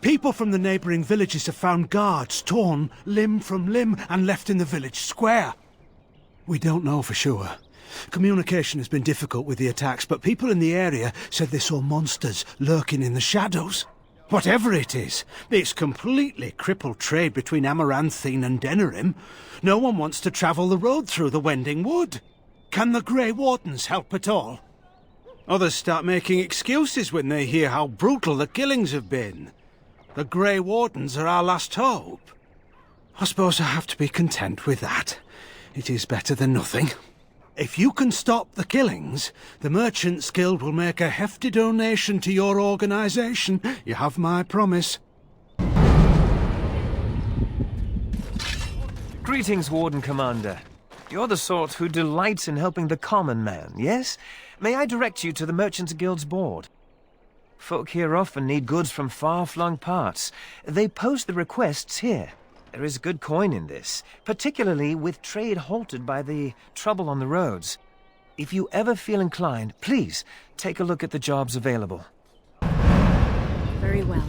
People from the neighbouring villages have found guards torn limb from limb and left in the village square. We don't know for sure. Communication has been difficult with the attacks, but people in the area said they saw monsters lurking in the shadows. Whatever it is, it's completely crippled trade between Amaranthine and Denerim. No one wants to travel the road through the Wending Wood. Can the Grey Wardens help at all? Others start making excuses when they hear how brutal the killings have been. The Grey Wardens are our last hope. I suppose I have to be content with that. It is better than nothing. If you can stop the killings, the Merchants Guild will make a hefty donation to your organisation. You have my promise. Greetings, Warden Commander. You're the sort who delights in helping the common man, yes? May I direct you to the Merchants Guild's board? Folk here often need goods from far-flung parts. They post the requests here. There is good coin in this, particularly with trade halted by the trouble on the roads. If you ever feel inclined, please take a look at the jobs available. Very well.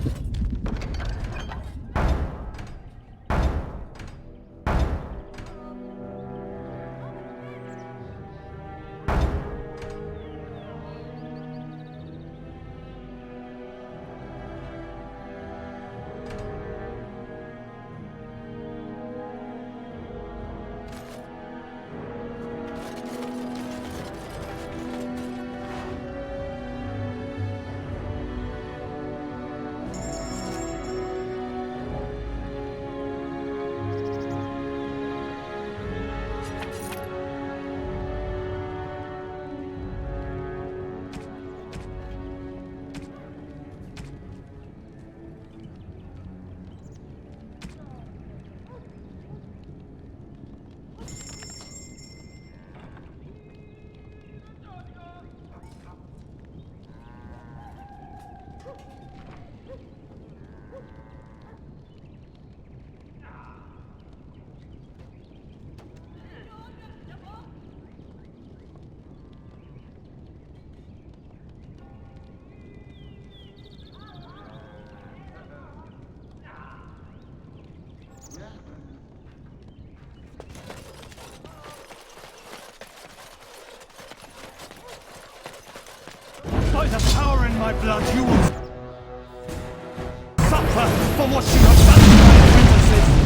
By the power in my blood, you will suffer for what you have done to my apprentices!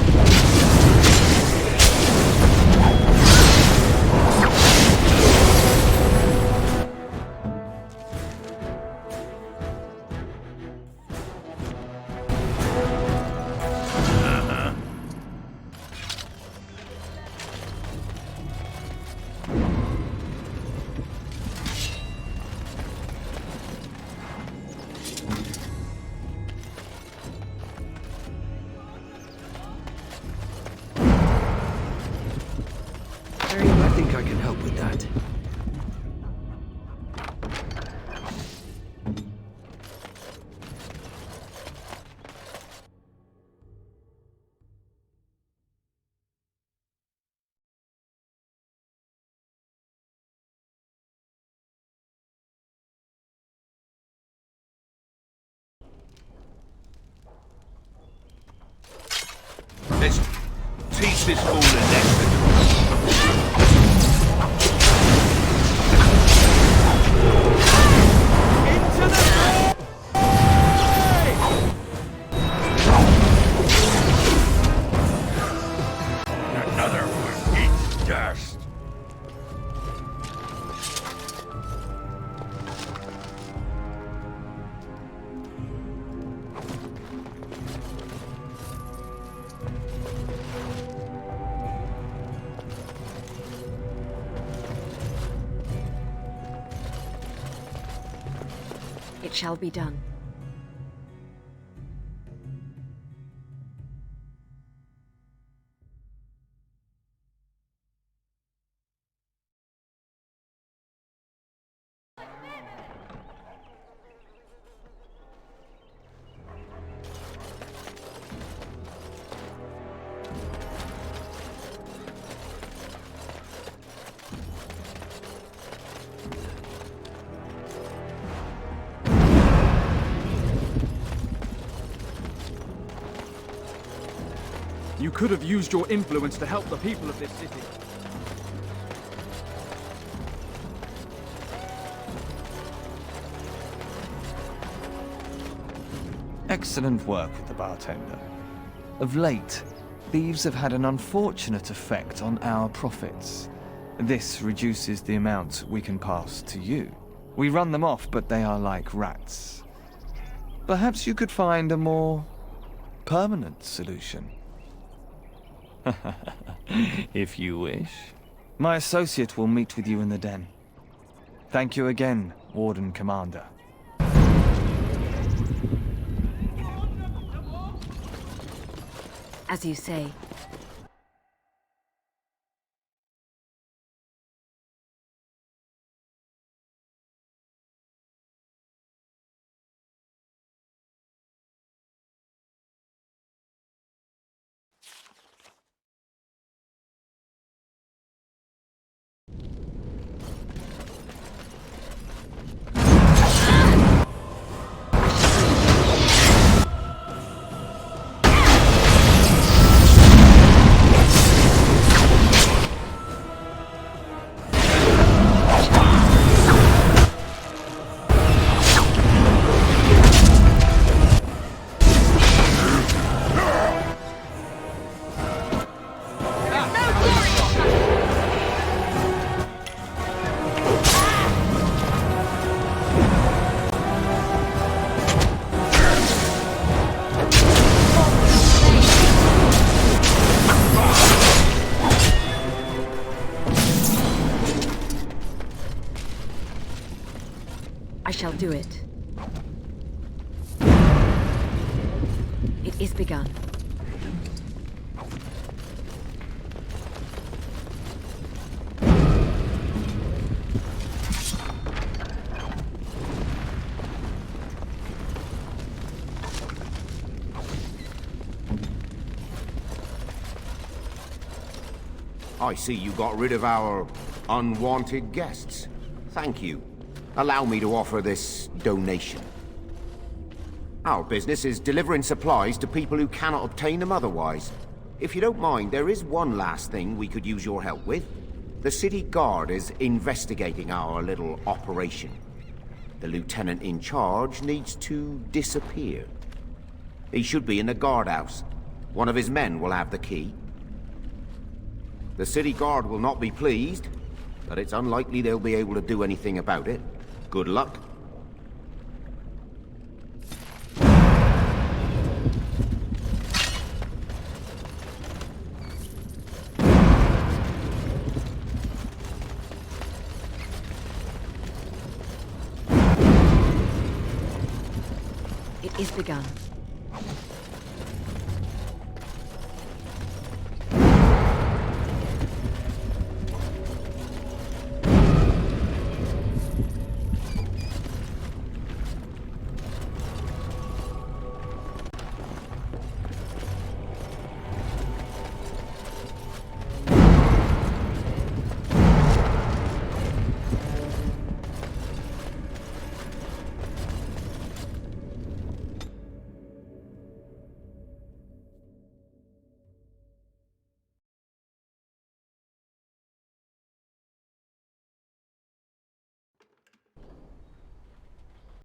I think I can help with that. this fool an exit. Another one eats dust. It shall be done. You could have used your influence to help the people of this city. Excellent work with the bartender. Of late, thieves have had an unfortunate effect on our profits. This reduces the amount we can pass to you. We run them off, but they are like rats. Perhaps you could find a more permanent solution. If you wish. My associate will meet with you in the den. Thank you again, Warden Commander. As you say. I shall do it. It is begun. I see you got rid of our unwanted guests. Thank you. Allow me to offer this donation. Our business is delivering supplies to people who cannot obtain them otherwise. If you don't mind, there is one last thing we could use your help with. The city guard is investigating our little operation. The lieutenant in charge needs to disappear. He should be in the guardhouse. One of his men will have the key. The city guard will not be pleased, but it's unlikely they'll be able to do anything about it. Good luck. It is begun.